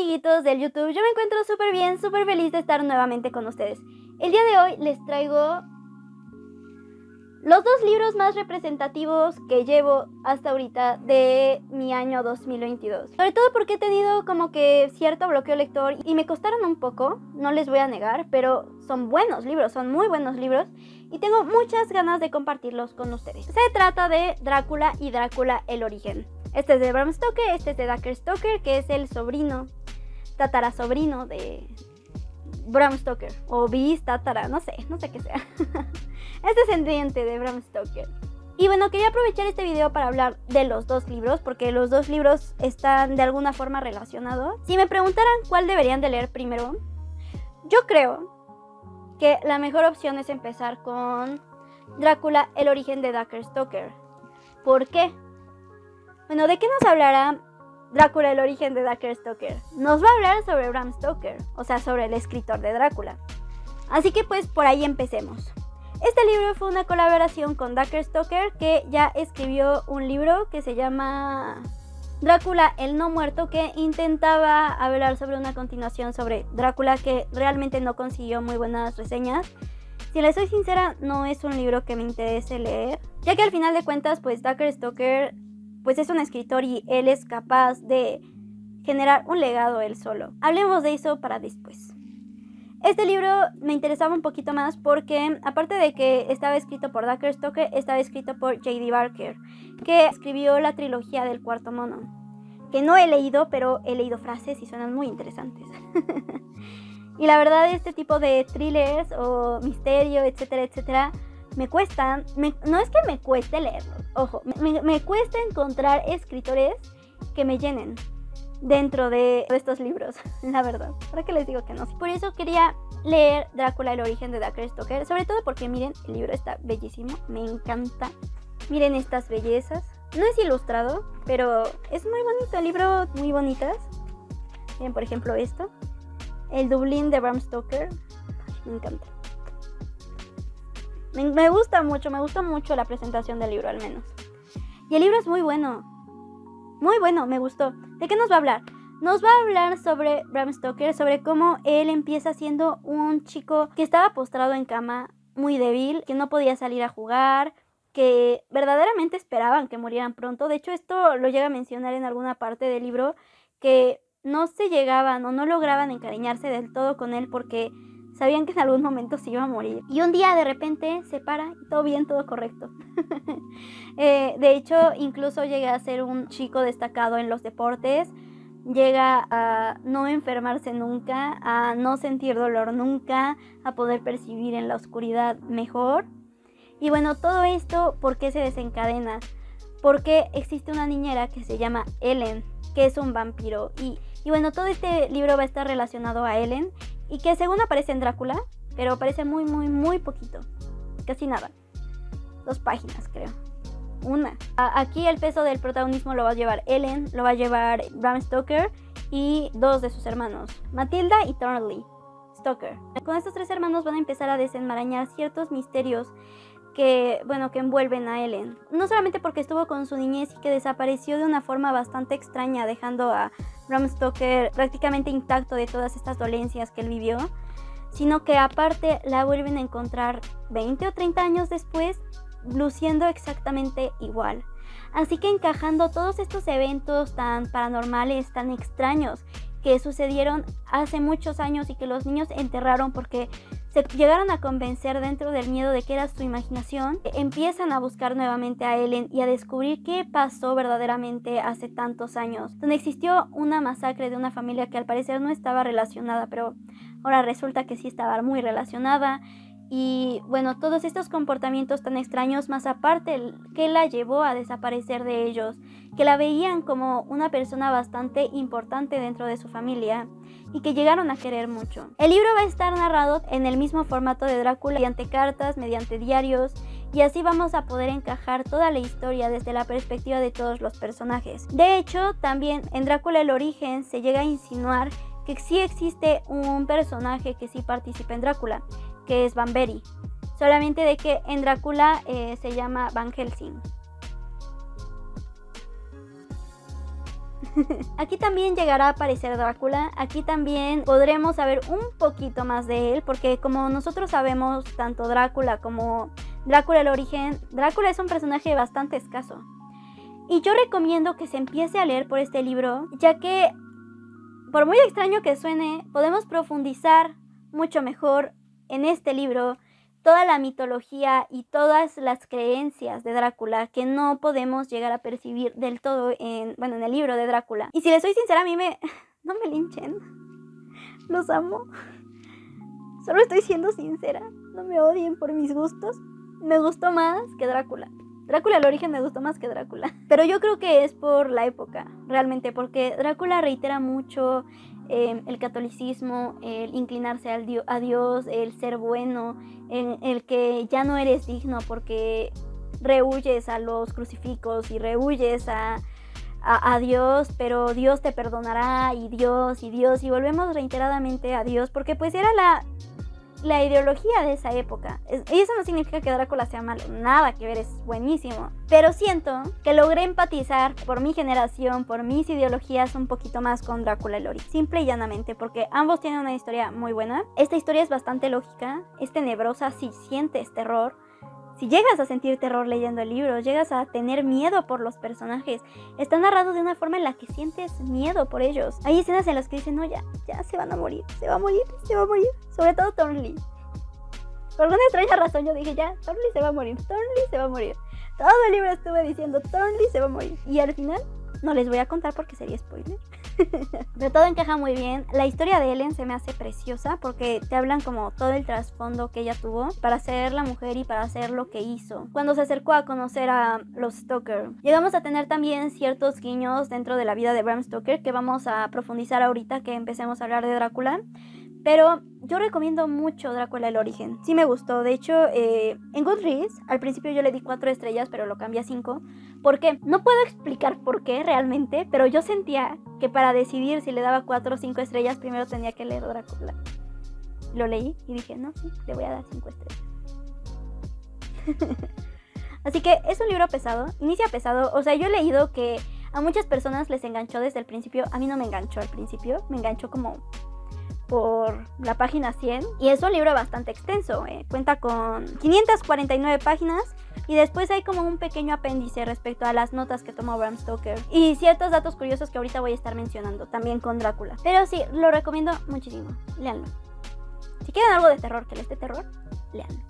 amiguitos del YouTube? Yo me encuentro súper bien, súper feliz de estar nuevamente con ustedes. El día de hoy les traigo los dos libros más representativos que llevo hasta ahorita de mi año 2022. Sobre todo porque he tenido como que cierto bloqueo lector y me costaron un poco, no les voy a negar, pero son buenos libros, son muy buenos libros y tengo muchas ganas de compartirlos con ustedes. Se trata de Drácula y Drácula el origen. Este es de Bram Stoker, este es de Dacre Stoker, que es el sobrino, tatarasobrino de Bram Stoker, o bis, tatara, no sé qué sea. Es descendiente de Bram Stoker. Y bueno, quería aprovechar este video para hablar de los dos libros, porque los dos libros están de alguna forma relacionados. Si me preguntaran cuál deberían de leer primero, yo creo que la mejor opción es empezar con Drácula, el origen de Dacre Stoker. ¿Por qué? Bueno, ¿de qué nos hablará Drácula, el origen de Dacre Stoker? Nos va a hablar sobre Bram Stoker, o sea, sobre el escritor de Drácula. Así que pues por ahí empecemos. Este libro fue una colaboración con Dacre Stoker, que ya escribió un libro que se llama Drácula el no muerto, que intentaba hablar sobre una continuación sobre Drácula que realmente no consiguió muy buenas reseñas. Si les soy sincera, no es un libro que me interese leer, ya que al final de cuentas pues Dacre Stoker pues es un escritor y él es capaz de generar un legado él solo. Hablemos de eso para después. Este libro me interesaba un poquito más porque, aparte de que estaba escrito por Dacre Stoker, estaba escrito por J.D. Barker, que escribió la trilogía del Cuarto Mono, que no he leído, pero he leído frases y suenan muy interesantes. Y la verdad, este tipo de thrillers o misterio, etcétera, etcétera, me cuestan, no es que me cueste leerlos, ojo, me cuesta encontrar escritores que me llenen dentro de estos libros, la verdad. ¿Para qué les digo que no? Por eso quería leer Drácula, el origen de Dacre Stoker, sobre todo porque miren, el libro está bellísimo, me encanta. Miren estas bellezas. No es ilustrado, pero es muy bonito, el libro muy bonitas. Miren, por ejemplo, esto. El Dublín de Bram Stoker. Me encanta. Me gusta mucho la presentación del libro, al menos. Y el libro es muy bueno, me gustó. ¿De qué nos va a hablar? Nos va a hablar sobre Bram Stoker, sobre cómo él empieza siendo un chico que estaba postrado en cama, muy débil, que no podía salir a jugar, que verdaderamente esperaban que murieran pronto. De hecho, esto lo llega a mencionar en alguna parte del libro, que no se llegaban o no lograban encariñarse del todo con él porque sabían que en algún momento se iba a morir. Y un día de repente se para y todo bien, todo correcto. De hecho, incluso llega a ser un chico destacado en los deportes. Llega a no enfermarse nunca, a no sentir dolor nunca, a poder percibir en la oscuridad mejor. Y bueno, todo esto, ¿por qué se desencadena? Porque existe una niñera que se llama Ellen, que es un vampiro. Y bueno, todo este libro va a estar relacionado a Ellen, y que según aparece en Drácula, pero aparece muy poquito, casi nada. 2 páginas, creo. Una. Aquí el peso del protagonismo lo va a llevar Ellen, lo va a llevar Bram Stoker y 2 de sus hermanos, Matilda y Thornley Stoker. Con estos 3 hermanos van a empezar a desenmarañar ciertos misterios que envuelven a Ellen. No solamente porque estuvo con su niñez y que desapareció de una forma bastante extraña, dejando a Bram Stoker prácticamente intacto de todas estas dolencias que él vivió, sino que aparte la vuelven a encontrar 20 o 30 años después, luciendo exactamente igual. Así que encajando todos estos eventos tan paranormales, tan extraños, que sucedieron hace muchos años y que los niños enterraron porque se llegaron a convencer dentro del miedo de que era su imaginación, empiezan a buscar nuevamente a Ellen y a descubrir qué pasó verdaderamente hace tantos años, donde existió una masacre de una familia que al parecer no estaba relacionada, pero ahora resulta que sí estaba muy relacionada. Y bueno, todos estos comportamientos tan extraños, más aparte que la llevó a desaparecer de ellos, que la veían como una persona bastante importante dentro de su familia y que llegaron a querer mucho. El libro va a estar narrado en el mismo formato de Drácula, mediante cartas, mediante diarios, y así vamos a poder encajar toda la historia desde la perspectiva de todos los personajes. De hecho, también en Drácula el origen se llega a insinuar que sí existe un personaje que sí participa en Drácula, que es Banbury, solamente de que en Drácula se llama Van Helsing. Aquí también llegará a aparecer Drácula. Aquí también podremos saber un poquito más de él, porque como nosotros sabemos, tanto Drácula como Drácula el origen, Drácula es un personaje bastante escaso. Y yo recomiendo que se empiece a leer por este libro, ya que, por muy extraño que suene, podemos profundizar mucho mejor en este libro toda la mitología y todas las creencias de Drácula que no podemos llegar a percibir del todo en el libro de Drácula. Y si les soy sincera, a mí no me linchen. Los amo. Solo estoy siendo sincera. No me odien por mis gustos. Me gustó más que Drácula. Drácula el origen me gustó más que Drácula. Pero yo creo que es por la época, realmente, porque Drácula reitera mucho el catolicismo, el inclinarse a Dios, el ser bueno, el que ya no eres digno porque rehuyes a los crucifijos y rehuyes a Dios, pero Dios te perdonará y Dios, y volvemos reiteradamente a Dios, porque pues era la ideología de esa época. Y eso no significa que Drácula sea malo, nada que ver, es buenísimo. Pero siento que logré empatizar por mi generación, por mis ideologías un poquito más con Drácula el origen. Simple y llanamente, porque ambos tienen una historia muy buena. Esta historia es bastante lógica, es tenebrosa si sientes terror. Si llegas a sentir terror leyendo el libro, llegas a tener miedo por los personajes. Está narrado de una forma en la que sientes miedo por ellos. Hay escenas en las que dicen, no, ya se van a morir, se va a morir. Sobre todo Thornley. Por alguna extraña razón yo dije, ya, Thornley se va a morir. Todo el libro estuve diciendo, Thornley se va a morir. Y al final, no les voy a contar porque sería spoiler. Pero todo encaja muy bien. La historia de Ellen se me hace preciosa porque te hablan como todo el trasfondo que ella tuvo para ser la mujer y para hacer lo que hizo cuando se acercó a conocer a los Stoker. Llegamos a tener también ciertos guiños dentro de la vida de Bram Stoker que vamos a profundizar ahorita que empecemos a hablar de Drácula. Pero yo recomiendo mucho Drácula el origen. Sí me gustó. De hecho, en Goodreads, al principio yo le di 4 estrellas, pero lo cambié a 5. ¿Por qué? No puedo explicar por qué realmente, pero yo sentía que para decidir si le daba 4 o 5 estrellas, primero tenía que leer Drácula. Lo leí y dije, no, sí, le voy a dar 5 estrellas. Así que es un libro pesado, inicia pesado. O sea, yo he leído que a muchas personas les enganchó desde el principio. A mí no me enganchó al principio, me enganchó como por la página 100 y es un libro bastante extenso, cuenta con 549 páginas y después hay como un pequeño apéndice respecto a las notas que tomó Bram Stoker y ciertos datos curiosos que ahorita voy a estar mencionando también con Drácula. Pero sí, lo recomiendo muchísimo, léanlo. Si quieren algo de terror, que les dé terror, léanlo.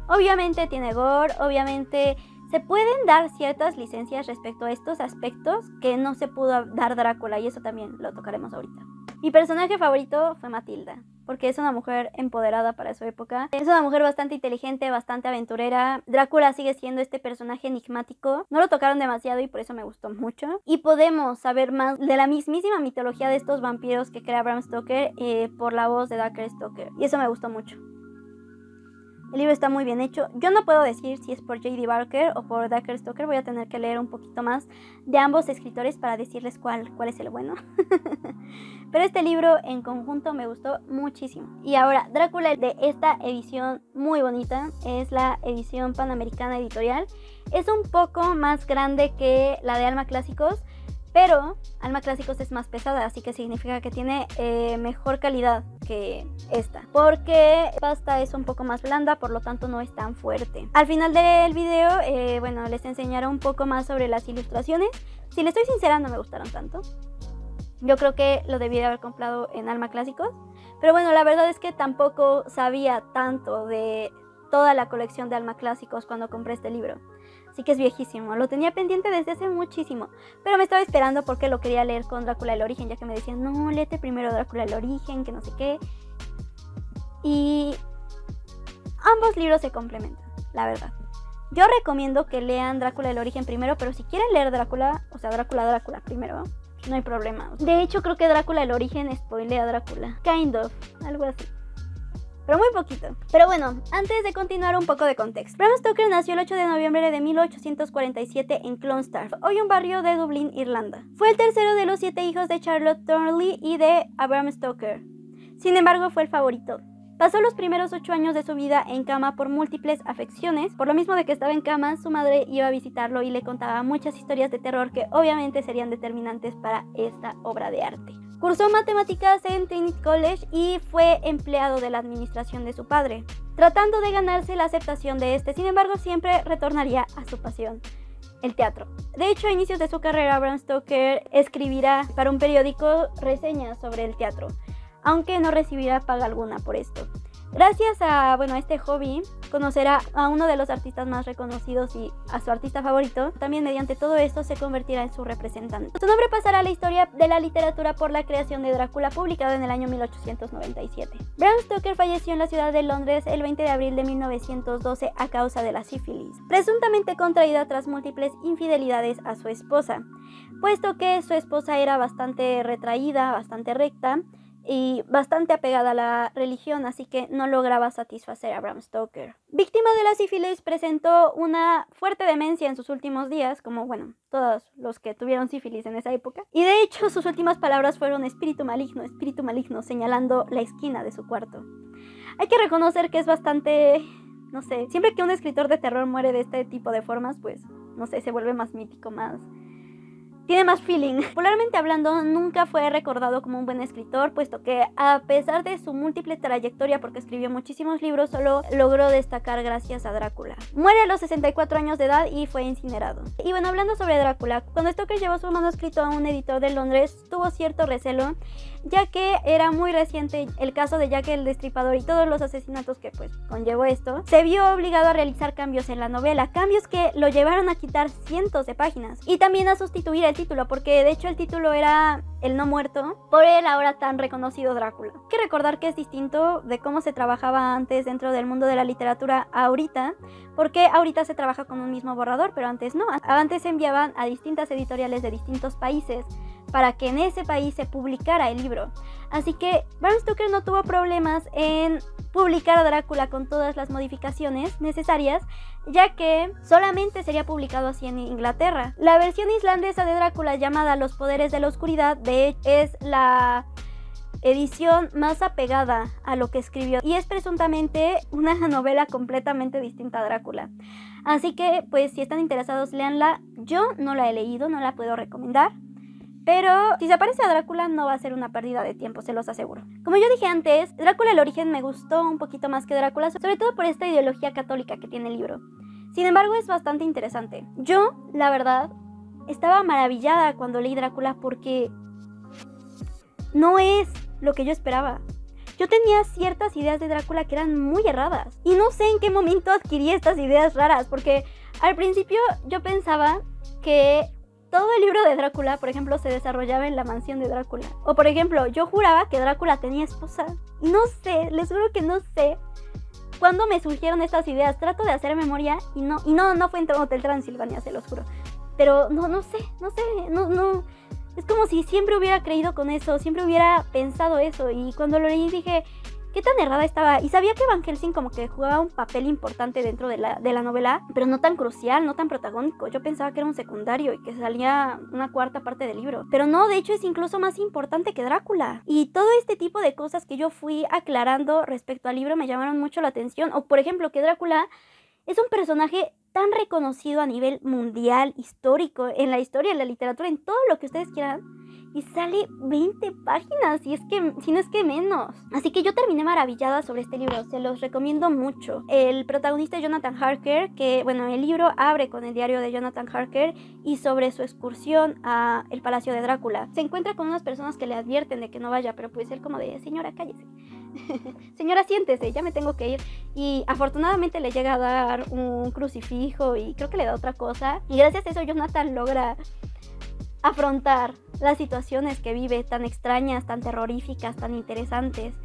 Obviamente tiene gore, obviamente se pueden dar ciertas licencias respecto a estos aspectos que no se pudo dar Drácula y eso también lo tocaremos ahorita. Mi personaje favorito fue Matilda, porque es una mujer empoderada para su época. Es una mujer bastante inteligente, bastante aventurera. Drácula sigue siendo este personaje enigmático. No lo tocaron demasiado y por eso me gustó mucho. Y podemos saber más de la mismísima mitología de estos vampiros que crea Bram Stoker por la voz de Dacre Stoker. Y eso me gustó mucho. El libro está muy bien hecho. Yo no puedo decir si es por J.D. Barker o por Dacre Stoker. Voy a tener que leer un poquito más de ambos escritores para decirles cuál es el bueno. Pero este libro en conjunto me gustó muchísimo. Y ahora, Drácula de esta edición muy bonita es la edición Panamericana Editorial. Es un poco más grande que la de Alma Clásicos, pero Alma Clásicos es más pesada, así que significa que tiene mejor calidad que esta. Porque la pasta es un poco más blanda, por lo tanto no es tan fuerte. Al final del video, les enseñaré un poco más sobre las ilustraciones. Si les estoy sincera, no me gustaron tanto. Yo creo que lo debí de haber comprado en Alma Clásicos. Pero bueno, la verdad es que tampoco sabía tanto de toda la colección de Alma Clásicos cuando compré este libro. Así que es viejísimo, lo tenía pendiente desde hace muchísimo. Pero me estaba esperando porque lo quería leer con Drácula el origen, ya que me decían, no, léete primero Drácula el origen, que no sé qué. Y ambos libros se complementan, la verdad. Yo recomiendo que lean Drácula el origen primero, pero si quieren leer Drácula, o sea, Drácula primero, no hay problema. De hecho, creo que Drácula el origen spoilea a Drácula. Kind of, algo así. Pero muy poquito. Pero bueno, antes de continuar, un poco de contexto. Bram Stoker nació el 8 de noviembre de 1847 en Clonstarf, hoy un barrio de Dublín, Irlanda. Fue el tercero de los 7 hijos de Charlotte Thornley y de Bram Stoker. Sin embargo, fue el favorito. Pasó los primeros 8 años de su vida en cama por múltiples afecciones. Por lo mismo de que estaba en cama, su madre iba a visitarlo y le contaba muchas historias de terror que obviamente serían determinantes para esta obra de arte. Cursó matemáticas en Trinity College y fue empleado de la administración de su padre, tratando de ganarse la aceptación de este. Sin embargo, siempre retornaría a su pasión, el teatro. De hecho, a inicios de su carrera, Bram Stoker escribirá para un periódico reseñas sobre el teatro, aunque no recibirá paga alguna por esto. Gracias a este hobby, conocerá a uno de los artistas más reconocidos y a su artista favorito. También mediante todo esto se convertirá en su representante. Su nombre pasará a la historia de la literatura por la creación de Drácula, publicado en el año 1897. Bram Stoker falleció en la ciudad de Londres el 20 de abril de 1912 a causa de la sífilis, presuntamente contraída tras múltiples infidelidades a su esposa, puesto que su esposa era bastante retraída, bastante recta y bastante apegada a la religión, así que no lograba satisfacer a Bram Stoker. Víctima de la sífilis, presentó una fuerte demencia en sus últimos días, como todos los que tuvieron sífilis en esa época, y de hecho sus últimas palabras fueron espíritu maligno, señalando la esquina de su cuarto. Hay que reconocer que es bastante, siempre que un escritor de terror muere de este tipo de formas, pues, se vuelve más mítico, tiene más feeling. Popularmente hablando, nunca fue recordado como un buen escritor, puesto que a pesar de su múltiple trayectoria, porque escribió muchísimos libros, solo logró destacar gracias a Drácula. Muere a los 64 años de edad y fue incinerado. Y hablando sobre Drácula, cuando Stoker llevó su manuscrito a un editor de Londres, tuvo cierto recelo, ya que era muy reciente el caso de Jack el Destripador y todos los asesinatos que conllevó esto. Se vio obligado a realizar cambios en la novela, cambios que lo llevaron a quitar cientos de páginas y también a sustituir el título, porque de hecho el título era El no muerto, por el ahora tan reconocido Drácula. Hay que recordar que es distinto de cómo se trabajaba antes dentro del mundo de la literatura ahorita, porque ahorita se trabaja con un mismo borrador, pero antes no. Antes se enviaban a distintas editoriales de distintos países para que en ese país se publicara el libro. Así que Bram Stoker no tuvo problemas en publicar a Drácula con todas las modificaciones necesarias, ya que solamente sería publicado así en Inglaterra. La versión islandesa de Drácula, llamada Los Poderes de la Oscuridad, de hecho es la edición más apegada a lo que escribió y es presuntamente una novela completamente distinta a Drácula. Así que si están interesados, léanla. Yo no la he leído, no la puedo recomendar, pero si se aparece a Drácula no va a ser una pérdida de tiempo, se los aseguro. Como yo dije antes, Drácula el origen me gustó un poquito más que Drácula, sobre todo por esta ideología católica que tiene el libro. Sin embargo, es bastante interesante. Yo, la verdad, estaba maravillada cuando leí Drácula porque no es lo que yo esperaba. Yo tenía ciertas ideas de Drácula que eran muy erradas y no sé en qué momento adquirí estas ideas raras, porque al principio yo pensaba que todo el libro de Drácula, por ejemplo, se desarrollaba en la mansión de Drácula. O por ejemplo, yo juraba que Drácula tenía esposa. Y no sé, les juro que no sé cuándo me surgieron estas ideas. Trato de hacer memoria y no fue en Hotel Transilvania, se los juro. Pero no sé. Es como si siempre hubiera creído con eso, siempre hubiera pensado eso. Y cuando lo leí dije, ¿qué tan errada estaba? Y sabía que Van Helsing como que jugaba un papel importante dentro de la novela, pero no tan crucial, no tan protagónico. Yo pensaba que era un secundario y que salía una cuarta parte del libro. Pero no, de hecho es incluso más importante que Drácula. Y todo este tipo de cosas que yo fui aclarando respecto al libro me llamaron mucho la atención. O por ejemplo que Drácula es un personaje tan reconocido a nivel mundial, histórico, en la historia, en la literatura, en todo lo que ustedes quieran. Y sale 20 páginas, si no es que menos. Así que yo terminé maravillada sobre este libro, se los recomiendo mucho. El protagonista es Jonathan Harker, que el libro abre con el diario de Jonathan Harker y sobre su excursión a el Palacio de Drácula. Se encuentra con unas personas que le advierten de que no vaya, pero él como de, señora, cállese. Señora, siéntese, ya me tengo que ir. Y afortunadamente le llega a dar un crucifijo y creo que le da otra cosa. Y gracias a eso Jonathan logra afrontar las situaciones que vive, tan extrañas, tan terroríficas, tan interesantes.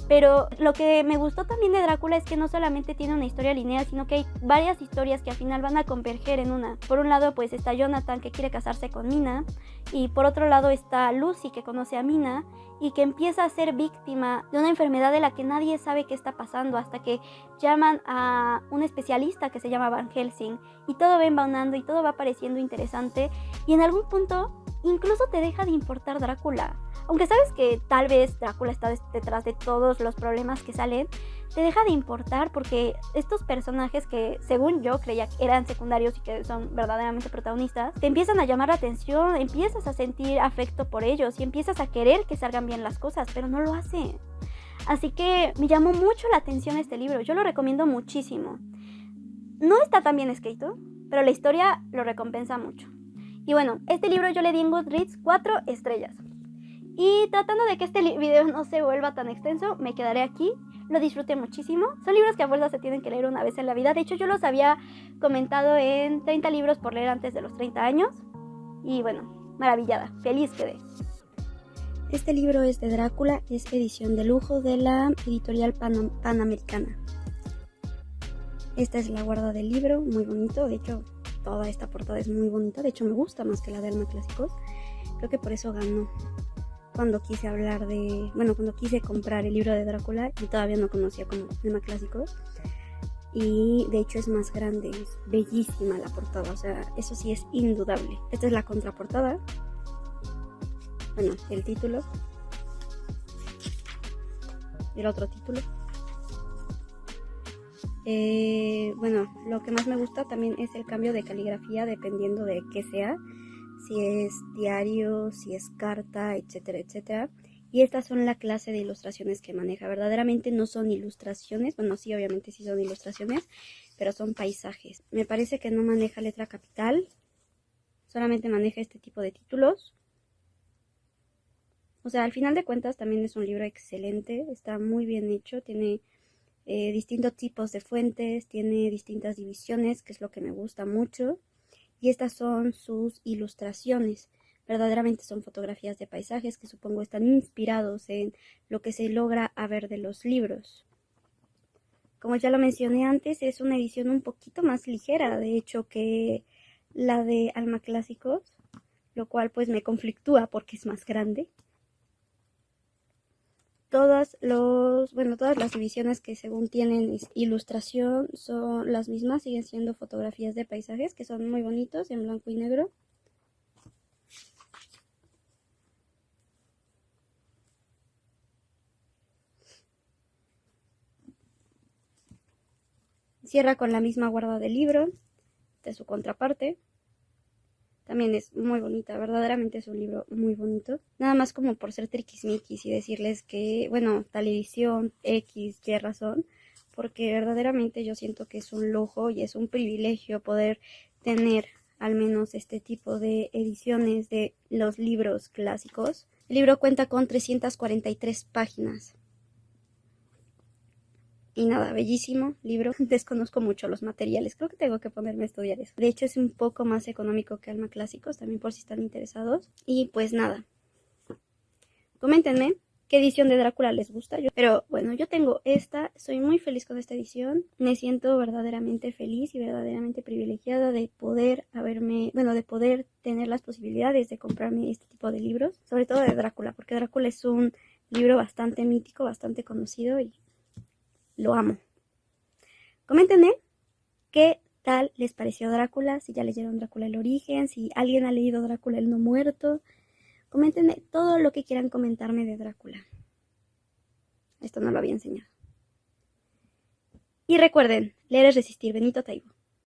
Pero lo que me gustó también de Drácula es que no solamente tiene una historia lineal, sino que hay varias historias que al final van a converger en una. Por un lado está Jonathan, que quiere casarse con Mina, y por otro lado está Lucy, que conoce a Mina y que empieza a ser víctima de una enfermedad de la que nadie sabe qué está pasando, hasta que llaman a un especialista que se llama Van Helsing y todo va embaunando y todo va pareciendo interesante y en algún punto incluso te deja de importar Drácula. Aunque sabes que tal vez Drácula está detrás de todos los problemas que salen, te deja de importar porque estos personajes que según yo creía que eran secundarios y que son verdaderamente protagonistas, te empiezan a llamar la atención, empiezas a sentir afecto por ellos y empiezas a querer que salgan bien las cosas, pero no lo hace. Así que me llamó mucho la atención este libro, yo lo recomiendo muchísimo. No está tan bien escrito, pero la historia lo recompensa mucho. Y bueno, este libro yo le di en Goodreads 4 estrellas. Y tratando de que este video no se vuelva tan extenso, me quedaré aquí. Lo disfruté muchísimo. Son libros que a fuerza se tienen que leer una vez en la vida. De hecho, yo los había comentado en 30 libros por leer antes de los 30 años. Y bueno, maravillada, feliz quedé. Este libro es de Drácula, es edición de lujo de la editorial Panamericana. Esta es la guarda del libro, muy bonito. De hecho, toda esta portada es muy bonita. De hecho, me gusta más que la de Alma Clásicos. Creo que por eso ganó. Cuando quise cuando quise comprar el libro de Drácula y todavía no conocía como Alma Clásicos. Y de hecho es más grande, es bellísima la portada, o sea, eso sí es indudable. Esta es la contraportada. Bueno, el título. El otro título. Bueno, lo que más me gusta también es el cambio de caligrafía dependiendo de qué sea. Si es diario, si es carta, etcétera, etcétera. Y estas son la clase de ilustraciones que maneja. Verdaderamente no son ilustraciones. Bueno, sí, obviamente sí son ilustraciones, pero son paisajes. Me parece que no maneja letra capital. Solamente maneja este tipo de títulos. O sea, al final de cuentas también es un libro excelente. Está muy bien hecho. Tiene distintos tipos de fuentes. Tiene distintas divisiones, que es lo que me gusta mucho. Y estas son sus ilustraciones. Verdaderamente son fotografías de paisajes que supongo están inspirados en lo que se logra a ver de los libros. Como ya lo mencioné antes, es una edición un poquito más ligera, de hecho, que la de Alma Clásicos, lo cual pues me conflictúa porque es más grande. Todas las divisiones que según tienen ilustración son las mismas, siguen siendo fotografías de paisajes que son muy bonitos en blanco y negro. Cierra con la misma guarda del libro, de su contraparte. También es muy bonita, verdaderamente es un libro muy bonito. Nada más como por ser triquismiquis y decirles que, bueno, tal edición, X, Y razón, porque verdaderamente yo siento que es un lujo y es un privilegio poder tener al menos este tipo de ediciones de los libros clásicos. El libro cuenta con 343 páginas. Y nada, bellísimo libro. Desconozco mucho los materiales. Creo que tengo que ponerme a estudiar eso. De hecho, es un poco más económico que Alma Clásicos, también por si están interesados. Y pues nada. Coméntenme qué edición de Drácula les gusta. Pero bueno, yo tengo esta. Soy muy feliz con esta edición. Me siento verdaderamente feliz y verdaderamente privilegiada de poder de poder tener las posibilidades de comprarme este tipo de libros. Sobre todo de Drácula, porque Drácula es un libro bastante mítico, bastante conocido y lo amo. Coméntenme qué tal les pareció Drácula, si ya leyeron Drácula el origen, si alguien ha leído Drácula el no muerto. Coméntenme todo lo que quieran comentarme de Drácula. Esto no lo había enseñado. Y recuerden, leer es resistir. Benito Taibo.